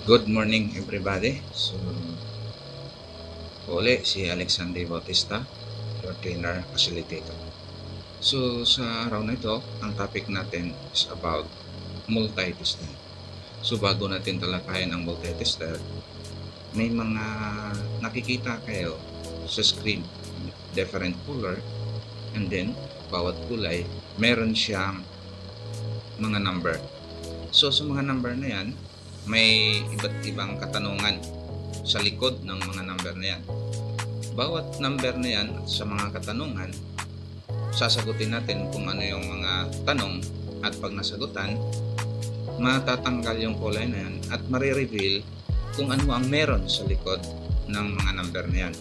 Good morning everybody. So, uli si Alexander Bautista, your trainer facilitator. So, sa araw na ito, ang topic natin is about multi-tester. So, bago natin talakayin ang multi-tester, may mga nakikita kayo sa screen, different color, and then, bawat kulay, meron siyang mga number. So, sa mga number na yan, may iba't ibang katanungan sa likod ng mga number na yan. Bawat number na yan sa mga katanungan, sasagutin natin kung ano yung mga tanong, at pag nasagutan, matatanggal yung kulay na yan at marireveal kung ano ang meron sa likod ng mga number na yan.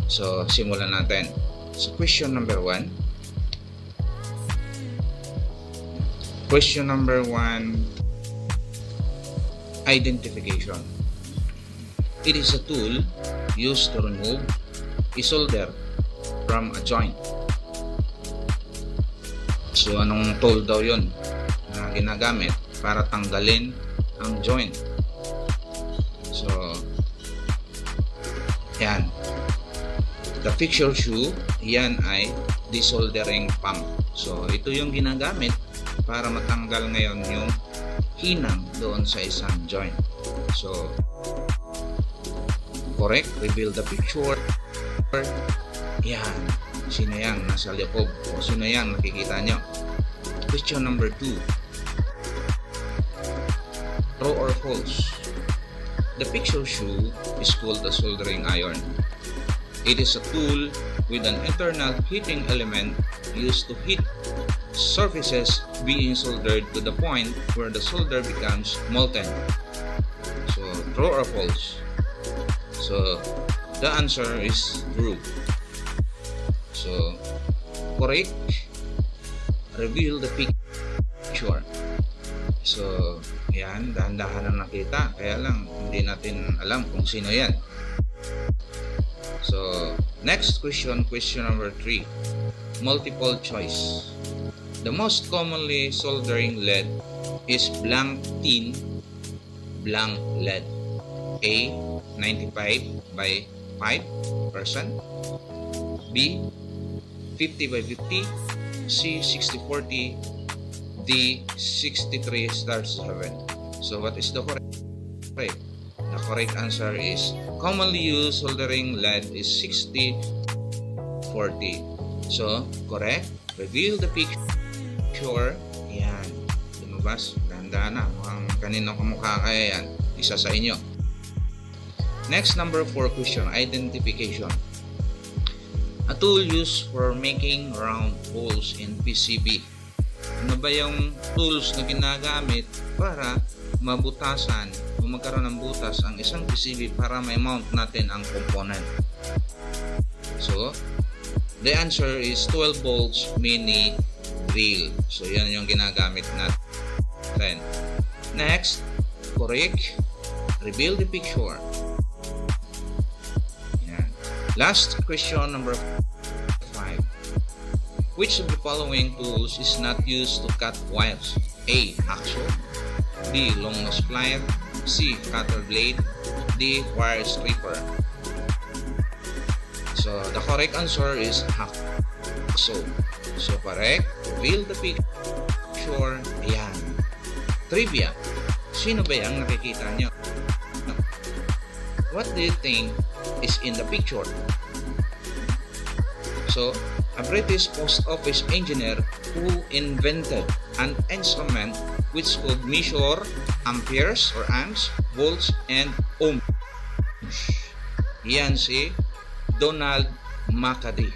So, simulan natin. So, question number 1. Question number 1. Identification. It is a tool used to remove a solder from a joint. So, anong tool daw yun na ginagamit para tanggalin ang joint? So, yan. The picture shoe, yan ay desoldering pump. So, ito yung ginagamit para matanggal ngayon yung hinang doon sa isang joint. So, correct, reveal the picture. Yan, sino yan nasa loob? O sino yan nakikita nyo? Question number 2. True or false? The picture shoe is called the soldering iron. It is a tool with an internal heating element used to heat surfaces being soldered to the point where the solder becomes molten. So, true or false? So, the answer is true. So, correct. Reveal the picture. So, yan, dahan-dahan na nakita. Kaya lang, hindi natin alam kung sino yan. So, next question, question number 3. Multiple choice. The most commonly soldering lead is blank tin, blank lead. A, 95 by 5%. B, 50 by 50. C, 60-40. D, 63:7. So what is the correct? The correct answer is commonly used soldering lead is 60-40. So, correct. Reveal the picture. Yan. Lumabas. Dahan-dahan na. Mukhang kanino kamukha kaya yan. Isa sa inyo. Next, number 4 question. Identification. A tool used for making round holes in PCB. Ano ba yung tools na ginagamit para mabutasan o magkaroon ng butas ang isang PCB para may mount natin ang component? So, the answer is 12 volts mini drill. So, yan yung ginagamit natin. Next, correct. Reveal the picture. Yan. Last question, number 5. Which of the following tools is not used to cut wires? A, hacksaw. B, long nose plier. C, cutter blade. D, wire stripper. So, the correct answer is hacksaw. So, correct. Reveal the picture. Ayan. Trivia. Sino ba yung nakikita nyo? What do you think is in the picture? So, a British post office engineer who invented an instrument which could measure amperes or amps, volts, and ohms. Yan si Donald McAdee.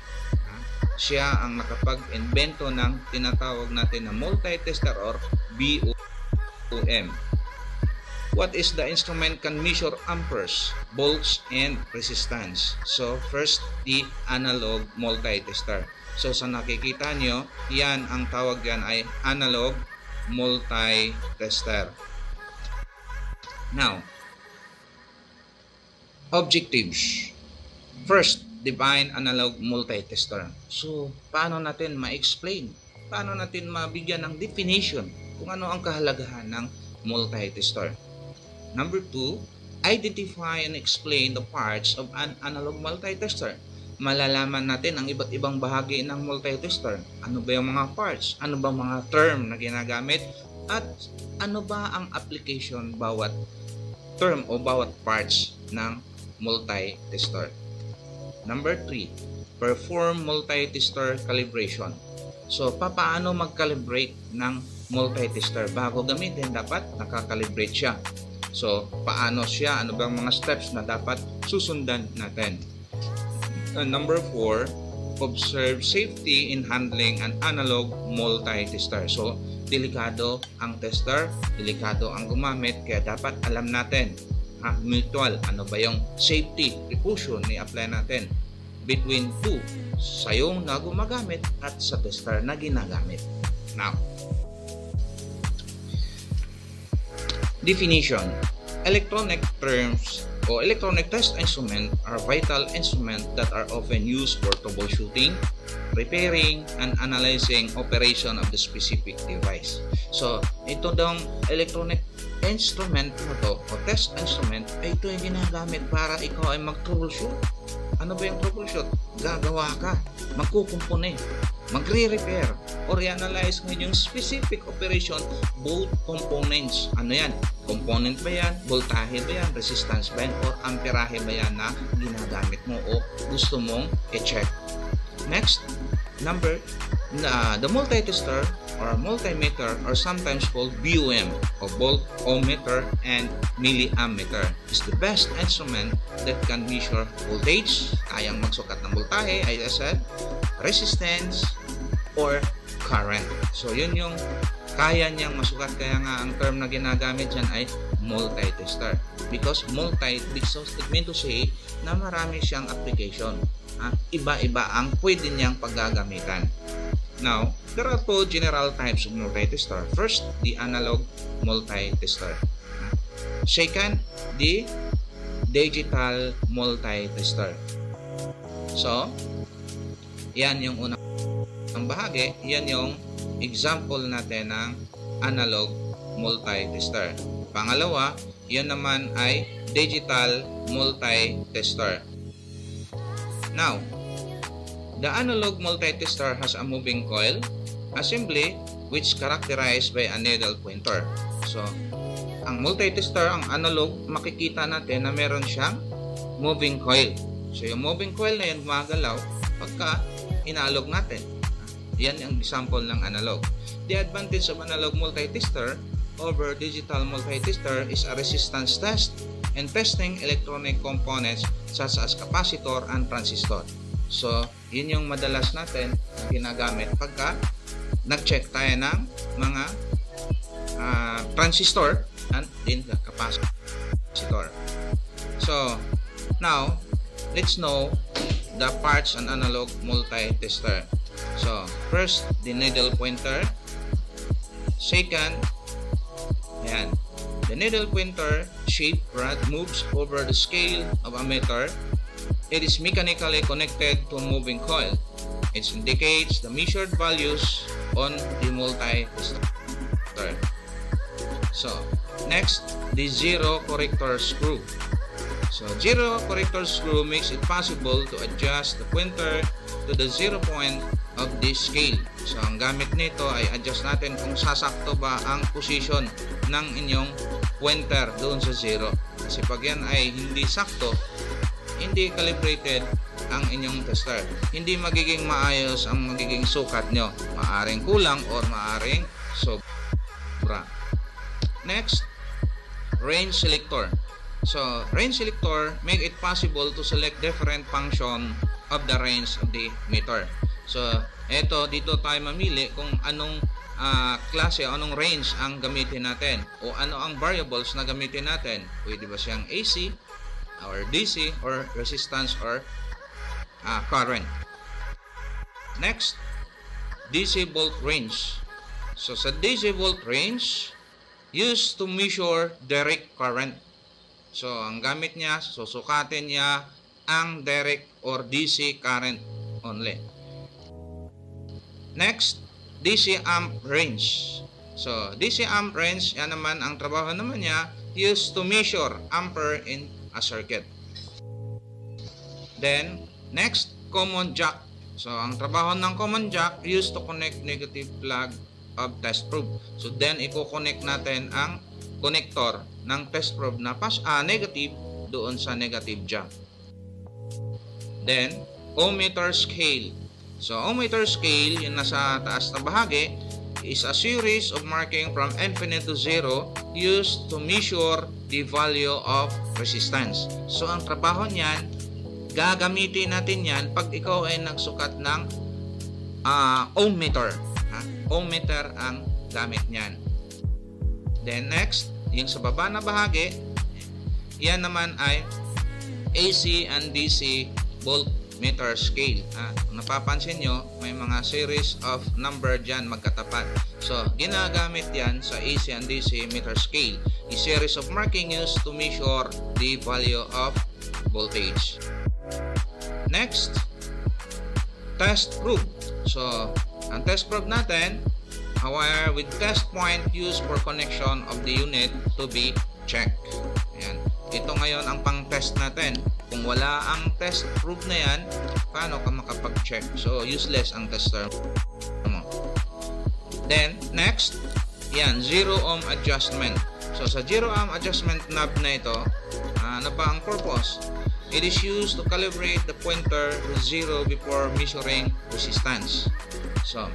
Siya ang nakapag-invento ng tinatawag natin na multi-tester or BOM. What is the instrument can measure amperes, volts, and resistance? So, first, the analog multi-tester. So, sa nakikita nyo, yan ang tawag yan ay analog multi-tester. Now, objectives. First, define analog multi-tester. So, paano natin ma-explain? Paano natin mabigyan ng definition kung ano ang kahalagahan ng multi-tester? Number 2, identify and explain the parts of an analog multitester. Malalaman natin ang iba't ibang bahagi ng multitester. Ano ba yung mga parts? Ano ba mga term na ginagamit? At ano ba ang application bawat term o bawat parts ng multitester? Number 3, perform multitester calibration. So, paano mag-calibrate ng multitester? Bago gamitin, dapat nakakalibrate siya. So, paano siya? Ano bang mga steps na dapat susundan natin? Number 4, observe safety in handling an analog multitester. So, delikado ang tester, delikado ang gumamit, kaya dapat alam natin, mutual, ano ba yung safety precaution ni apply natin between two, sa yung na gumagamit at sa tester na ginagamit. Now, definition. Electronic terms o electronic test instrument are vital instruments that are often used for troubleshooting, repairing, and analyzing operation of the specific device. So, ito dong electronic instrument na to o test instrument ay ito yung ginagamit para ikaw ay mag-troubleshoot. Ano ba yung troubleshoot? Gagawa ka, magkukumpone, magre-repair, or i-analyze ngayon yung specific operation, both components. Ano yan? Component ba yan? Voltahe ba yan? Resistance ba yan? Or amperahe ba yan na ginagamit mo o gusto mong i-check? Next, the multitester or multimeter are sometimes called BOM or voltmeter and milliammeter is the best instrument that can measure voltage, kayang magsukat ng voltahe, as I said, resistance, or current. So, yun yung kaya niyang masukat. Kaya nga ang term na ginagamit dyan ay multitester. Because it mean to say na marami siyang application. Iba-iba ang pwede niyang paggagamitan. Now, there are two general types of multitester. First, the analog multitester. Second, the digital multitester. So, yan yung unang bahagi. Yan yung example natin ng analog multitester. Pangalawa, yan naman ay digital multitester. Now, the analog multitester has a moving coil assembly which characterized by a needle pointer. So, ang multitester, ang analog, makikita natin na meron siyang moving coil. So, yung moving coil na yan gumagalaw pagka inaalog natin. Yan ang example ng analog. The advantage of analog multitester over digital multitester is a resistance test and testing electronic components such as capacitor and transistor. So, yun yung madalas natin na ginagamit pagka nag-check tayo ng mga transistor and din the capacitor. So, now, let's know the parts and analog multitester. So, first, the needle pointer. Second, ayan, the needle pointer shape rod moves over the scale of a meter. It is mechanically connected to a moving coil. It indicates the measured values on the multitester. So, next, the zero corrector screw. So, zero corrector screw makes it possible to adjust the pointer to the zero point of this scale. So, ang gamit nito ay adjust natin kung sasakto ba ang position ng inyong pointer doon sa zero. Kasi pag yan ay hindi sakto, hindi calibrated ang inyong tester, hindi magiging maayos ang magiging sukat nyo. Maaring kulang or maaring sobra. Next, range selector. So, range selector make it possible to select different function of the range of the meter. So, dito tayo mamili kung anong klase o anong range ang gamitin natin o ano ang variables na gamitin natin. Pwede ba siyang AC or DC or resistance or current. Next, DC volt range. So, sa DC volt range, used to measure direct current. So, ang gamit niya, susukatin niya ang direct or DC current only. Next, DC amp range. So, DC amp range, yan naman ang trabaho naman niya, used to measure ampere in a circuit. Then, next, common jack. So, ang trabaho ng common jack, used to connect negative plug of test probe. So, then, i-connect natin ang connector ng test probe na negative doon sa negative jack. Then, ohmmeter scale. So, ohmmeter scale, yung nasa taas na bahagi, is a series of marking from infinite to zero used to measure the value of resistance. So, ang trabaho niyan, gagamitin natin yan pag ikaw ay nagsukat ng ohmmeter. Ohmmeter ang gamit niyan. Then, next, yung sa baba na bahagi, yan naman ay AC and DC voltmeter scale. Kung napapansin nyo, may mga series of number dyan magkatapat. So, ginagamit yan sa AC and DC meter scale. A series of marking used to measure the value of voltage. Next, test probe. So, ang test probe natin, a wire with test point used for connection of the unit to be checked. Ayan. Ito ngayon ang pang-test natin. Kung wala ang test probe na yan, paano ka makapag-check? So, useless ang tester mo. Then, next, yan, 0 ohm adjustment. So, sa 0 ohm adjustment knob na ito, ano ba ang purpose? It is used to calibrate the pointer to 0 before measuring resistance. So,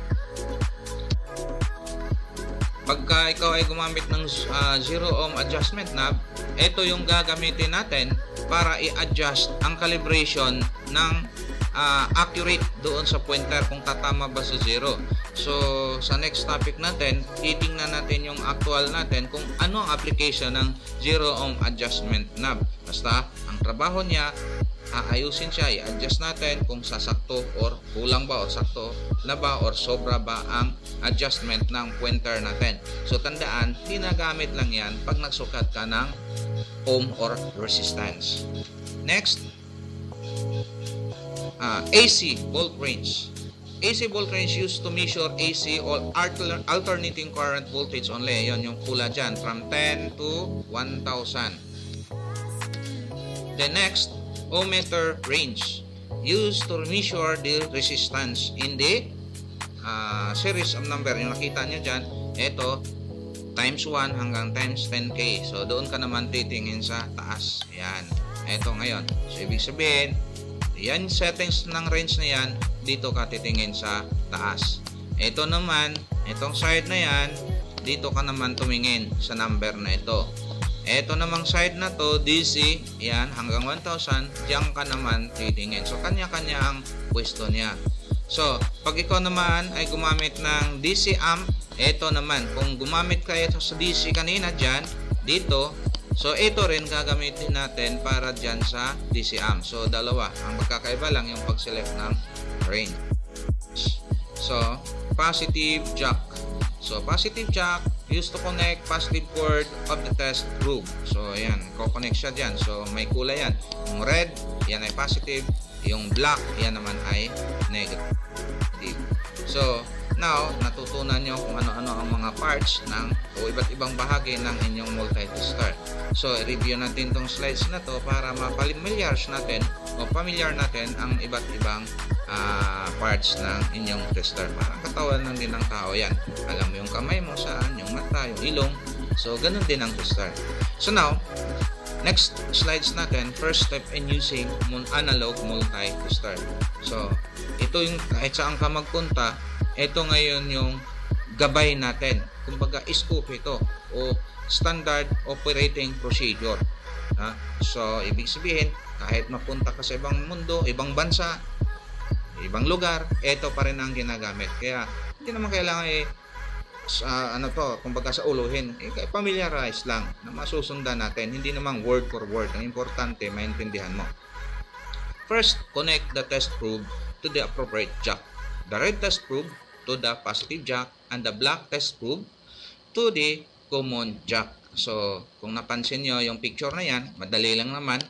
pagka ikaw ay gumamit ng 0 ohm adjustment knob, ito yung gagamitin natin para i-adjust ang calibration ng accurate doon sa pointer kung tatama ba sa 0. So, sa next topic natin, titingnan natin yung actual natin kung ano ang application ng 0 ohm adjustment knob. Basta, ang trabaho niya, aayusin siya, i-adjust natin kung sasakto or kulang ba o sakto na ba or sobra ba ang adjustment ng pointer natin. So, tandaan, ginagamit lang yan pag nagsukat ka ng ohm or resistance. Next, AC volt range. AC volt range used to measure AC or alternating current voltage only. Yon yung pula dyan, from 10 to 1000. The next, ohmmeter range used to measure the resistance in the series of number. Yung nakita nyo dyan, ito times 1 hanggang times 10k. So, doon ka naman titingin sa taas. Ayan. Ito ngayon. So, ibig sabihin, yan settings ng range na yan, dito ka titingin sa taas. Ito naman, itong side na yan, dito ka naman tumingin sa number na ito. Ito namang side na to, DC, yan, hanggang 1000, diyan ka naman titingin. So, kanya-kanya ang pwesto niya. So, pag ikaw naman ay gumamit ng DC amp, ito naman, kung gumamit kayo sa DC kanina dyan, dito, so ito rin gagamitin natin para dyan sa DC amp. So, dalawa. Ang magkakaiba lang yung pag-select ng range. So, positive jack. So, positive jack used to connect positive port of the test probe. So, ayan, ko-connect siya dyan. So, may kulay yan. Yung red, yan ay positive. Yung black, yan naman ay negative. So, now, natutunan nyo kung ano-ano ang mga parts ng o iba't ibang bahagi ng inyong multi-tester. So, review natin tong slides na to para mapamilyar natin o familiar natin ang iba't ibang parts ng inyong tester. Parang katawan lang din ng tao yan. Alam mo yung kamay mo saan, yung mata, yung ilong. So, ganun din ang tester. So, now, next slides natin, first step in using analog multi-tester. So, ito yung kahit saan ka magpunta, ito ngayon yung gabay natin. Kumbaga, scope ito o standard operating procedure. So, ibig sabihin, kahit mapunta ka sa ibang mundo, ibang bansa, ibang lugar, ito pa rin ang ginagamit. Kaya, hindi naman kailangan kumbaga sa uluhin, familiarize lang na masusundan natin. Hindi naman word for word. Ang importante, maintindihan mo. First, connect the test probe to the appropriate jack. The red test probe to the positive jack and the black test probe to the common jack. So, kung napansin nyo yung picture na yan, madali lang naman.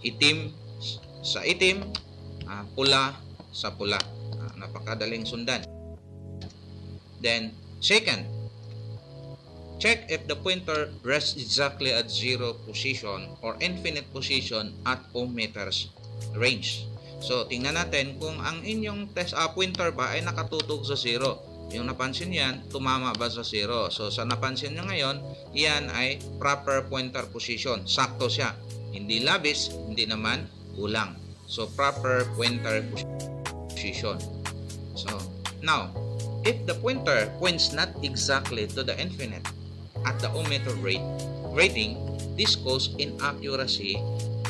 Itim sa itim, pula sa pula. Napakadaling sundan. Then, second, check if the pointer rests exactly at 0 position or infinite position at ohmmeter's range. So, tingnan natin kung ang inyong pointer ba ay nakatutok sa 0. Yung napansin yan, tumama ba sa 0? So, sa napansin nyo ngayon, yan ay proper pointer position. Sakto siya. Hindi labis, hindi naman kulang. So, proper pointer position. So, now, if the pointer points not exactly to the infinite at the ohmmeter rating, this causes inaccuracy.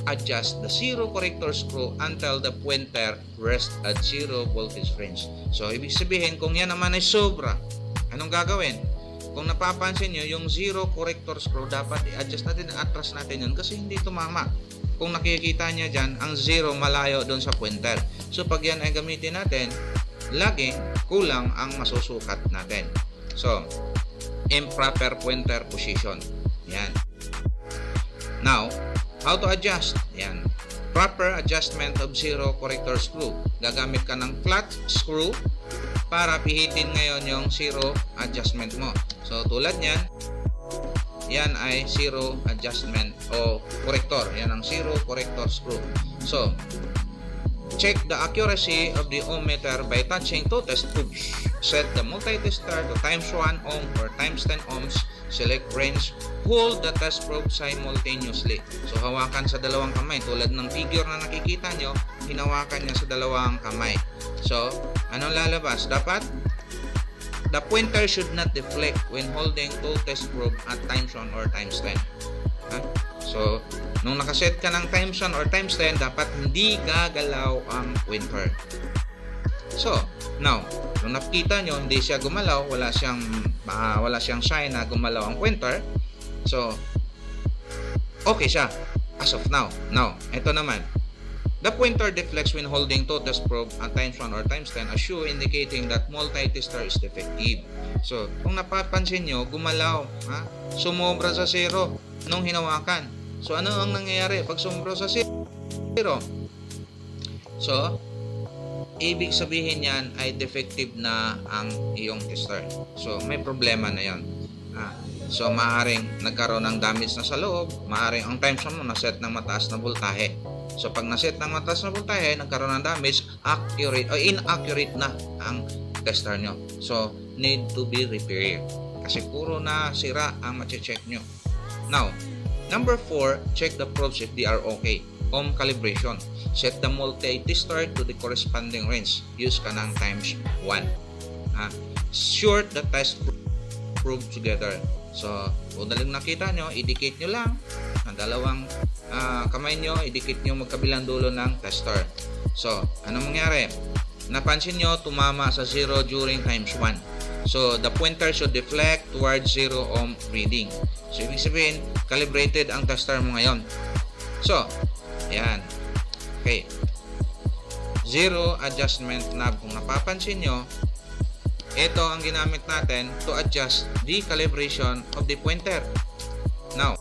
Adjust the 0 corrector screw until the pointer rests at 0 voltage range. So, ibig sabihin, kung yan naman ay sobra, anong gagawin? Kung napapansin nyo, yung 0 corrector screw, dapat i-adjust natin, atras natin yun kasi hindi tumama. Kung nakikita nyo dyan, ang 0 malayo doon sa pointer. So, pag yan ay gamitin natin, laging kulang ang masusukat natin. So, improper pointer position. Yan. Now, how to adjust? Yan. Proper adjustment of 0 corrector screw. Gagamit ka ng flat screw para pihitin ngayon yung 0 adjustment mo. So, tulad niyan, yan ay 0 adjustment o corrector. Yan ang 0 corrector screw. So, check the accuracy of the ohmmeter by touching two test tubes. Set the multi-tester to times 1 ohm or times 10 ohms. Select range. Hold the test probe simultaneously. So, hawakan sa dalawang kamay. Tulad ng figure na nakikita nyo, hinawakan niya sa dalawang kamay. So, anong lalabas? Dapat, the pointer should not deflect when holding two test probe at times 1 or times 10. So, nung nakaset ka ng times 1 or times 10, dapat hindi gagalaw ang pointer. So, now, nung nakita nyo, hindi siya gumalaw, wala siyang sign na gumalaw ang pointer. So, okay siya as of now. Now, ito naman. The pointer deflects when holding two test probe at times 1 or times 10 as shown, indicating that multi-tester is defective. So, kung napapansin nyo, gumalaw. Sumobra sa 0 nung hinawakan. So, ano ang nangyayari pag sumobra sa 0? So, ibig sabihin yan ay defective na ang iyong tester. So, may problema na yan. So, maaaring nagkaroon ng damage na sa loob, maaaring ang times 1 mo naset ng mataas na voltahe. So, pag naset ng mataas na voltahe, nagkaroon ng damage, accurate o inaccurate na ang tester nyo. So, need to be repaired. Kasi puro na sira ang mache-check nyo. Now, number 4, check the probes if they are okay. Ohm calibration. Set the multi-tester to the corresponding range. Use ka ng times 1. Short the test probe together. So, kung daling nakita nyo, idikit nyo lang ang dalawang kamay nyo, idikit nyo magkabilang dulo ng tester. So, anong mangyari? Napansin nyo, tumama sa 0 during times 1. So, the pointer should deflect towards 0 ohm reading. So, ibig sabihin, calibrated ang tester mo ngayon. So, ayan. Okay. 0 adjustment knob. Kung napapansin nyo, ito ang ginamit natin to adjust the calibration of the pointer. Now,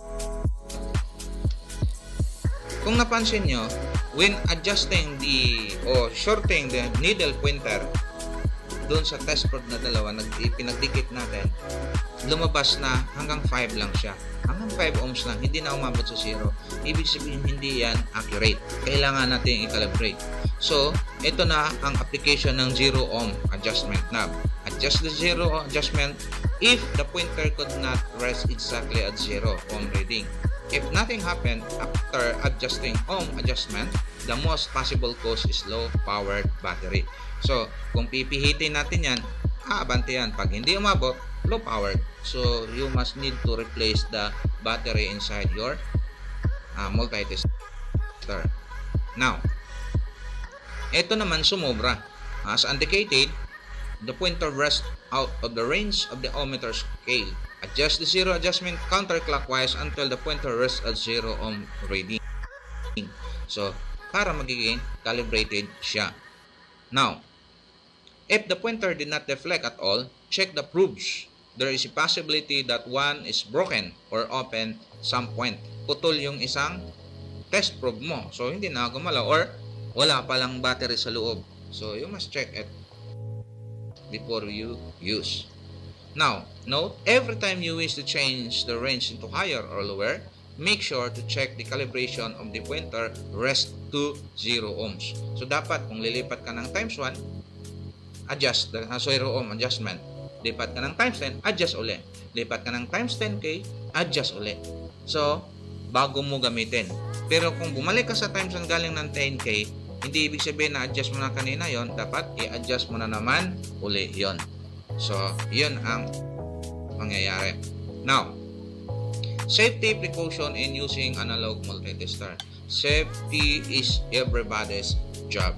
kung napansin nyo, when adjusting or shorting the needle pointer doon sa test probe na dalawa, pinagdikit natin, lumabas na hanggang 5 lang siya. Hanggang 5 ohms lang, hindi na umabot sa 0. Ibig sabihin, hindi yan accurate. Kailangan natin i-calibrate. So, ito na ang application ng 0 ohm adjustment knob. Adjust the 0 adjustment if the pointer could not rest exactly at 0 ohm reading. If nothing happened after adjusting ohm adjustment, the most possible cause is low-powered battery. So, kung pipihitin natin yan, abante yan. Pag hindi umabot, low-powered. So, you must need to replace the battery inside your multi-tester. Now, ito naman sumobra. As indicated, the pointer rests out of the range of the ohmmeter scale. Adjust the 0 adjustment counterclockwise until the pointer rests at 0 ohm reading. So, para magiging calibrated siya. Now, if the pointer did not deflect at all, check the probes. There is a possibility that one is broken or open some point. Putol yung isang test probe mo. So, hindi na gumalaw or wala palang battery sa loob. So, you must check it before you use. Now, note, every time you wish to change the range into higher or lower, make sure to check the calibration of the pointer rest to 0 ohms. So, dapat kung lilipat ka ng times 1, adjust the 0 ohm adjustment. Lipat ka ng times 10, adjust uli. Lipat ka ng times 10K, adjust uli. So, bago mo gamitin. Pero kung bumalik ka sa times 1 galing ng 10K, hindi ibig sabihin na adjust mo na kanina yon, dapat i-adjust mo na naman uli yon. So, yun ang mangyayari. Now, safety precaution in using analog multitester. Safety is everybody's job.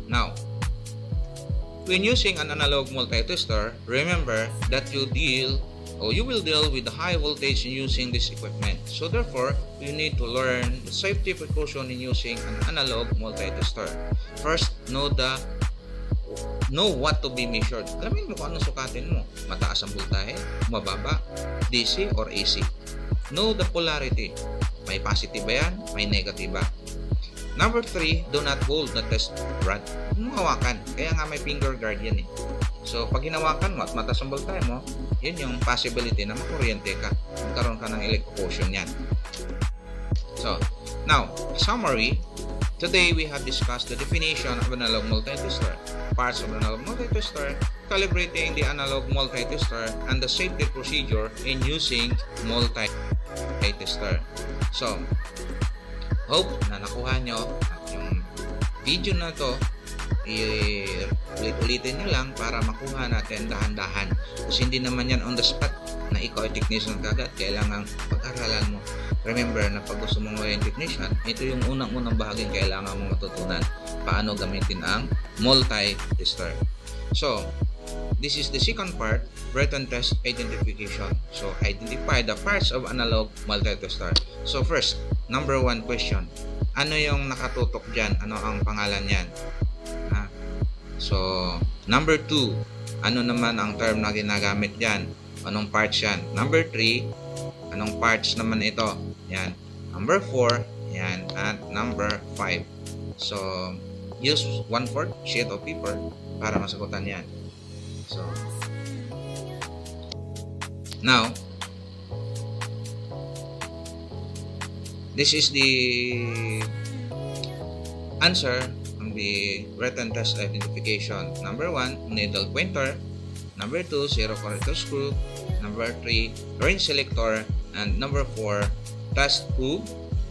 Now, when using an analog multitester, remember that you will deal with the high voltage in using this equipment. So therefore, you need to learn the safety precaution in using an analog multitester. First, know what to be measured. Alamin mo kung anong sukatin mo. Mataas ang voltahe, mababa, DC or AC. Know the polarity. May positive ba yan? May negative ba? Number 3, do not hold the test rod. Hawakan. Kaya nga may finger guard yan eh. So, pag hinawakan mo at mataas ang voltahe mo, yun yung possibility na makuryente ka. Magkaroon ka ng electrocution yan. So, now, summary. Today, we have discussed the definition of analog multitester, parts of analog multitester, calibrating the analog multitester, and the safety procedure in using multitester. So, hope na nakuha nyo yung video na to. Ulit-ulitin nyo lang para makuha natin dahan-dahan. Kasi hindi naman yan on the spot na ikaw ay technician kagad. Kailangan pag-aralan mo. Remember na pag gusto mong maging technician, ito yung unang-unang bahaging kailangan mong matutunan. Paano gamitin ang multitester. So, this is the second part, written test identification. So, identify the parts of analog multitester. So, first, number 1 question. Ano yung nakatutok dyan? Ano ang pangalan yan? So, number 2, ano naman ang term na ginagamit dyan? Anong parts yan? Number 3, anong parts naman ito? Yan. Number 4, yan. At number 5. So, use 1/4 sheet of paper para masagutan yan. So, now, this is the answer on the written test identification. Number 1, needle pointer. Number 2, zero corrector screw. Number 3, range selector. And number 4, test hook.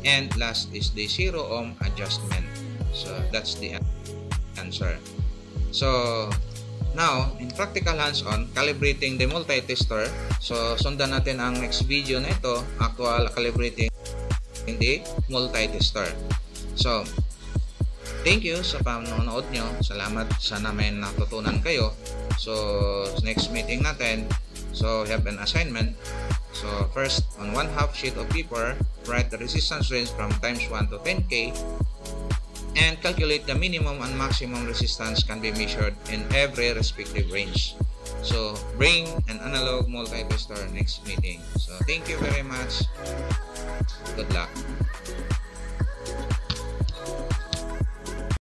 And last is the 0 ohm adjustment. So, that's the answer. So, now, in practical hands-on, calibrating the multitester. So, sundan natin ang next video na ito, actual calibrating the multitester. So, thank you sa panonood nyo. Salamat. Sana may natutunan kayo. So, next meeting natin, so have an assignment. So, first, on 1/2 sheet of paper, write the resistance range from times 1 to 10K and calculate the minimum and maximum resistance can be measured in every respective range. So, bring an analog multitester next meeting. So, thank you very much. Good luck.